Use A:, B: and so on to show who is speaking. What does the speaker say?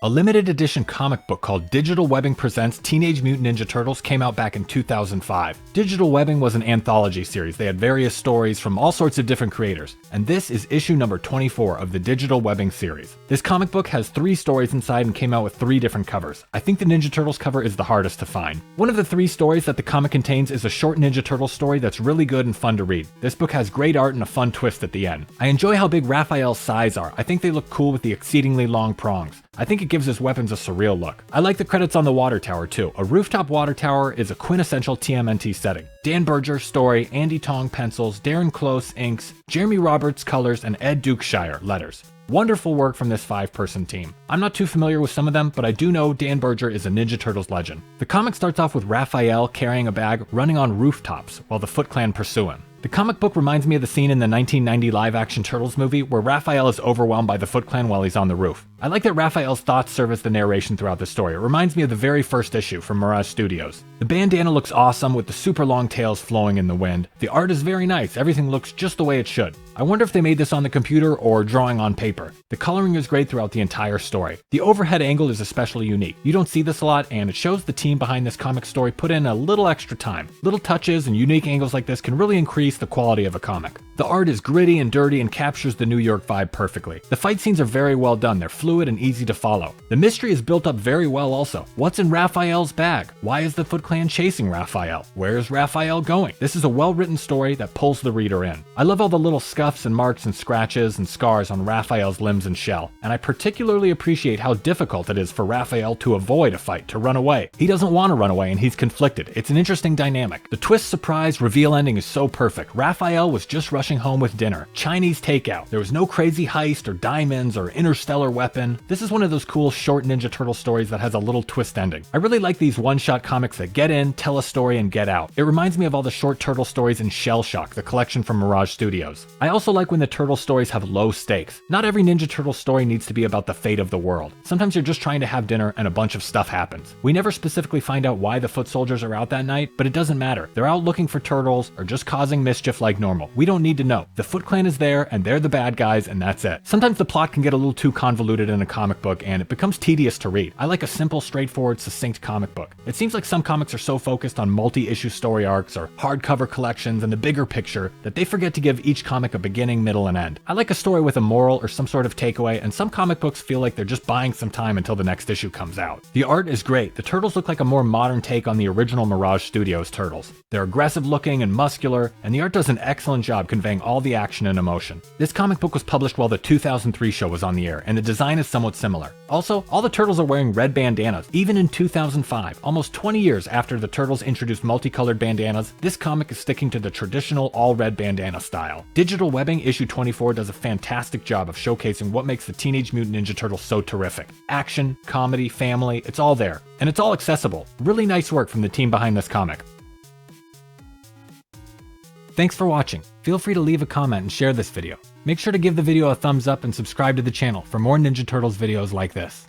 A: A limited edition comic book called Digital Webbing Presents Teenage Mutant Ninja Turtles came out back in 2005. Digital Webbing was an anthology series. They had various stories from all sorts of different creators, and this is issue number 24 of the Digital Webbing series. This comic book has 3 stories inside and came out with 3 different covers. I think the Ninja Turtles cover is the hardest to find. One of the 3 stories that the comic contains is a short Ninja Turtles story that's really good and fun to read. This book has great art and a fun twist at the end. I enjoy how big Raphael's sides are. I think they look cool with the exceedingly long prongs. I think it gives his weapons a surreal look. I like the credits on the water tower too. A rooftop water tower is a quintessential TMNT setting. Dan Berger story, Andy Tong pencils, Darren Close inks, Jeremy Roberts colors, and Ed Dukeshire letters. Wonderful work from this 5-person team. I'm not too familiar with some of them, but I do know Dan Berger is a Ninja Turtles legend. The comic starts off with Raphael carrying a bag running on rooftops while the Foot Clan pursue him. The comic book reminds me of the scene in the 1990 live-action Turtles movie where Raphael is overwhelmed by the Foot Clan while he's on the roof. I like that Raphael's thoughts serve as the narration throughout the story. It reminds me of the very first issue from Mirage Studios. The bandana looks awesome with the super long tails flowing in the wind. The art is very nice, everything looks just the way it should. I wonder if they made this on the computer or drawing on paper. The coloring is great throughout the entire story. The overhead angle is especially unique. You don't see this a lot, and it shows the team behind this comic story put in a little extra time. Little touches and unique angles like this can really increase the quality of a comic. The art is gritty and dirty and captures the New York vibe perfectly. The fight scenes are very well done. They're fluid and easy to follow. The mystery is built up very well also. What's in Raphael's bag? Why is the Foot Clan chasing Raphael? Where is Raphael going? This is a well-written story that pulls the reader in. I love all the little scuffs and marks and scratches and scars on Raphael's limbs and shell, and I particularly appreciate how difficult it is for Raphael to avoid a fight, to run away. He doesn't want to run away and he's conflicted. It's an interesting dynamic. The twist, surprise, reveal ending is so perfect. Raphael was just rushing home with dinner. Chinese takeout. There was no crazy heist or diamonds or interstellar weapon. This is one of those cool short Ninja Turtle stories that has a little twist ending. I really like these one-shot comics that get in, tell a story, and get out. It reminds me of all the short turtle stories in Shell Shock, the collection from Mirage Studios. I also like when the turtle stories have low stakes. Not every Ninja Turtle story needs to be about the fate of the world. Sometimes you're just trying to have dinner and a bunch of stuff happens. We never specifically find out why the foot soldiers are out that night, but it doesn't matter. They're out looking for turtles or just causing mischief like normal. We don't need to know. The Foot Clan is there and they're the bad guys and that's it. Sometimes the plot can get a little too convoluted in a comic book and it becomes tedious to read. I like a simple, straightforward, succinct comic book. It seems like some comics are so focused on multi-issue story arcs or hardcover collections and the bigger picture that they forget to give each comic a beginning, middle, and end. I like a story with a moral or some sort of takeaway, and some comic books feel like they're just buying some time until the next issue comes out. The art is great. The turtles look like a more modern take on the original Mirage Studios turtles. They're aggressive looking and muscular, and the art does an excellent job conveying all the action and emotion. This comic book was published while the 2003 show was on the air, and the design is somewhat similar. Also, all the turtles are wearing red bandanas. Even in 2005, almost 20 years after the turtles introduced multicolored bandanas, this comic is sticking to the traditional all-red bandana style. Digital Webbing issue 24 does a fantastic job of showcasing what makes the Teenage Mutant Ninja Turtles so terrific. Action, comedy, family, it's all there. And it's all accessible. Really nice work from the team behind this comic. Thanks for watching. Feel free to leave a comment and share this video. Make sure to give the video a thumbs up and subscribe to the channel for more Ninja Turtles videos like this.